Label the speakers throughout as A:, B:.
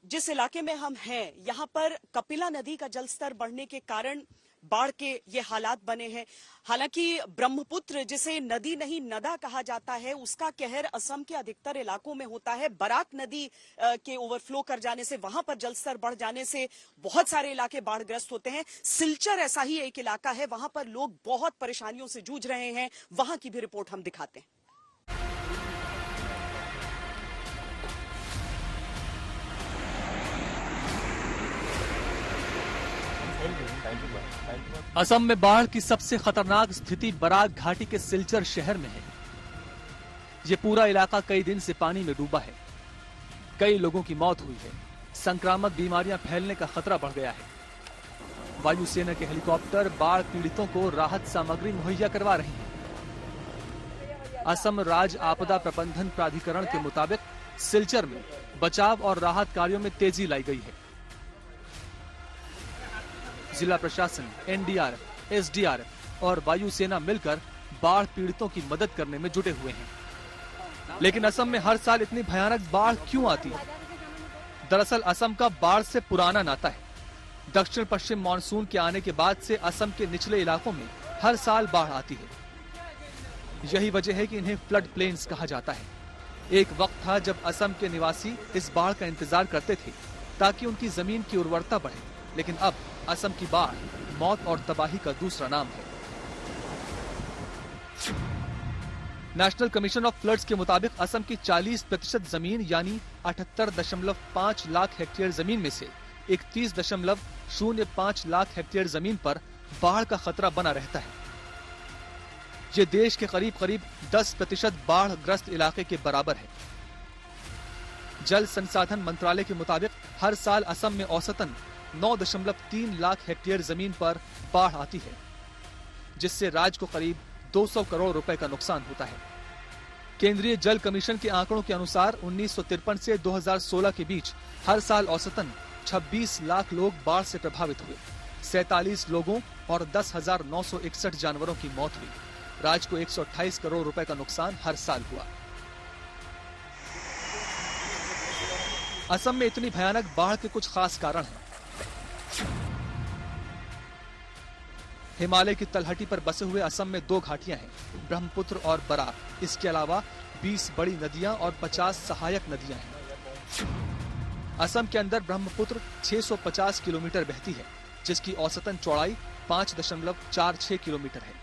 A: जिस इलाके में हम हैं यहाँ पर कपिला नदी का जलस्तर बढ़ने के कारण बाढ़ के ये हालात बने हैं। हालांकि ब्रह्मपुत्र, जिसे नदी नहीं नदा कहा जाता है, उसका कहर असम के अधिकतर इलाकों में होता है। बराक नदी के ओवरफ्लो कर जाने से, वहां पर जलस्तर बढ़ जाने से बहुत सारे इलाके बाढ़ग्रस्त होते हैं। सिलचर ऐसा ही एक इलाका है, वहां पर लोग बहुत परेशानियों से जूझ रहे हैं। वहां की भी रिपोर्ट हम दिखाते हैं।
B: असम में बाढ़ की सबसे खतरनाक स्थिति बराक घाटी के सिलचर शहर में है। ये पूरा इलाका कई दिन से पानी में डूबा है। कई लोगों की मौत हुई है। संक्रामक बीमारियां फैलने का खतरा बढ़ गया है। वायुसेना के हेलीकॉप्टर बाढ़ पीड़ितों को राहत सामग्री मुहैया करवा रही हैं। असम राज्य आपदा प्रबंधन प्राधिकरण के मुताबिक सिलचर में बचाव और राहत कार्यों में तेजी लाई गई है। जिला प्रशासन, एनडीआरएफ, एसडीआरएफ और वायुसेना मिलकर बाढ़ पीड़ितों की मदद करने में जुटे हुए हैं। लेकिन असम में हर साल इतनी भयानक बाढ़ क्यों आती है? दरअसल असम का बाढ़ से पुराना नाता है। दक्षिण पश्चिम मानसून के आने के बाद से असम के निचले इलाकों में हर साल बाढ़ आती है। यही वजह है कि इन्हें फ्लड प्लेन्स कहा जाता है। एक वक्त था जब असम के निवासी इस बाढ़ का इंतजार करते थे ताकि उनकी जमीन की उर्वरता बढ़े, लेकिन अब असम की बाढ़ मौत और तबाही का दूसरा नाम है। नेशनल कमीशन ऑफ फ्लड्स के मुताबिक असम की 40% जमीन यानी 78.5 लाख हेक्टेयर जमीन में से 31.05 लाख हेक्टेयर जमीन पर बाढ़ का खतरा बना रहता है। ये देश के करीब करीब 10% बाढ़ ग्रस्त इलाके के बराबर है। जल संसाधन मंत्रालय के मुताबिक हर साल असम में औसतन 9.3 लाख हेक्टेयर जमीन पर बाढ़ आती है, जिससे राज्य को करीब 200 करोड़ रुपए का नुकसान होता है। केंद्रीय जल कमीशन के आंकड़ों के अनुसार 1953 से 2016 के बीच हर साल औसतन 26 लाख लोग बाढ़ से प्रभावित हुए। 47 लोगों और 10,961 जानवरों की मौत हुई। राज्य को 128 करोड़ रुपए का नुकसान हर साल हुआ। असम में इतनी भयानक बाढ़ के कुछ खास कारण हैं। हिमालय की तलहटी पर बसे हुए असम में 2 घाटियां हैं, ब्रह्मपुत्र और बराक। इसके अलावा 20 बड़ी नदियां और 50 सहायक नदियां हैं। असम के अंदर ब्रह्मपुत्र 650 किलोमीटर बहती है, जिसकी औसतन चौड़ाई 5.46 किलोमीटर है।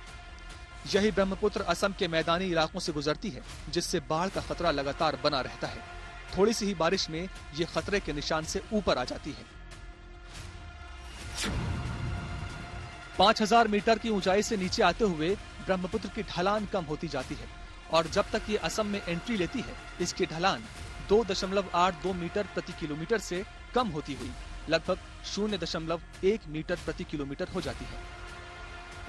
B: यही ब्रह्मपुत्र असम के मैदानी इलाकों से गुजरती है, जिससे बाढ़ का खतरा लगातार बना रहता है। थोड़ी सी ही बारिश में ये खतरे के निशान से ऊपर आ जाती है। 5000 मीटर की ऊंचाई से नीचे आते हुए ब्रह्मपुत्र की ढलान कम होती जाती है और जब तक ये असम में एंट्री लेती है, इसकी ढलान 2.82 मीटर प्रति किलोमीटर से कम होती हुई लगभग 0.1 मीटर प्रति किलोमीटर हो जाती है।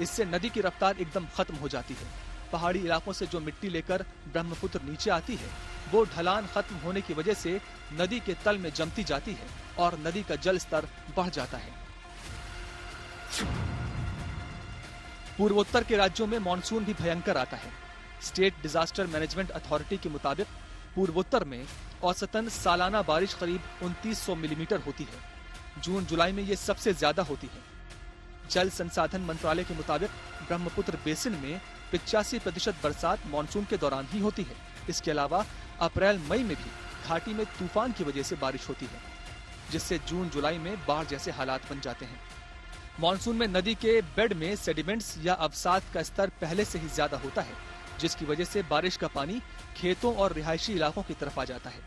B: इससे नदी की रफ्तार एकदम खत्म हो जाती है। पहाड़ी इलाकों से जो मिट्टी लेकर ब्रह्मपुत्र नीचे आती है, वो ढलान खत्म होने की वजह से नदी के तल में जमती जाती है और नदी का जल स्तर बढ़ जाता है। पूर्वोत्तर के राज्यों में मानसून भी भयंकर आता है। स्टेट डिजास्टर मैनेजमेंट अथॉरिटी के मुताबिक पूर्वोत्तर में औसतन सालाना बारिश करीब 2900 मिलीमीटर होती है। जून जुलाई में ये सबसे ज्यादा होती है। जल संसाधन मंत्रालय के मुताबिक ब्रह्मपुत्र बेसिन में 85% बरसात मानसून के दौरान ही होती है। इसके अलावा अप्रैल मई में भी घाटी में तूफान की वजह से बारिश होती है, जिससे जून जुलाई में बाढ़ जैसे हालात बन जाते हैं। मानसून में नदी के बेड में सेडिमेंट्स या अवसाद का स्तर पहले से ही ज्यादा होता है, जिसकी वजह से बारिश का पानी खेतों और रिहायशी इलाकों की तरफ आ जाता है।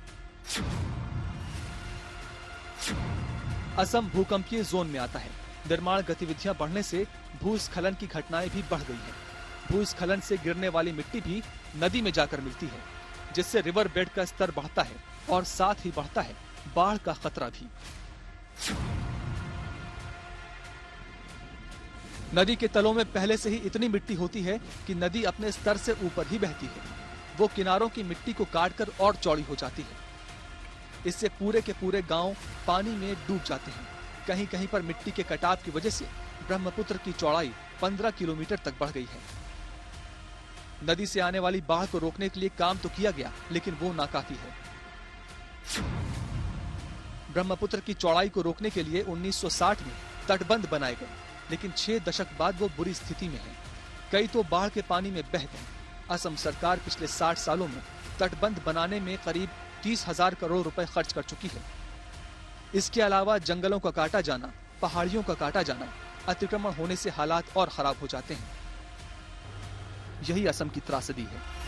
B: असम भूकंपीय जोन में आता है। निर्माण गतिविधियां बढ़ने से भूस्खलन की घटनाएं भी बढ़ गई हैं। भूस्खलन से गिरने वाली मिट्टी भी नदी में जाकर मिलती है, जिससे रिवर बेड का स्तर बढ़ता है और साथ ही बढ़ता है बाढ़ का खतरा भी। नदी के तलों में पहले से ही इतनी मिट्टी होती है कि नदी अपने स्तर से ऊपर ही बहती है। वो किनारों की मिट्टी को काटकर और चौड़ी हो जाती है। इससे पूरे के पूरे गांव पानी में डूब जाते हैं। कहीं कहीं पर मिट्टी के कटाव की वजह से ब्रह्मपुत्र की चौड़ाई 15 किलोमीटर तक बढ़ गई है। नदी से आने वाली बाढ़ को रोकने के लिए काम तो किया गया, लेकिन वो नाकाफी है। ब्रह्मपुत्र की चौड़ाई को रोकने के लिए 1960 में तटबंध बनाए गए, लेकिन 6 दशक बाद वो बुरी स्थिति में है। कई तो बाढ़ के पानी में बह गए। असम सरकार पिछले 60 सालों में तटबंध बनाने में करीब 30,000 करोड़ रुपए खर्च कर चुकी है। इसके अलावा जंगलों का काटा जाना, पहाड़ियों का काटा जाना, अतिक्रमण होने से हालात और खराब हो जाते हैं। यही असम की त्रासदी है।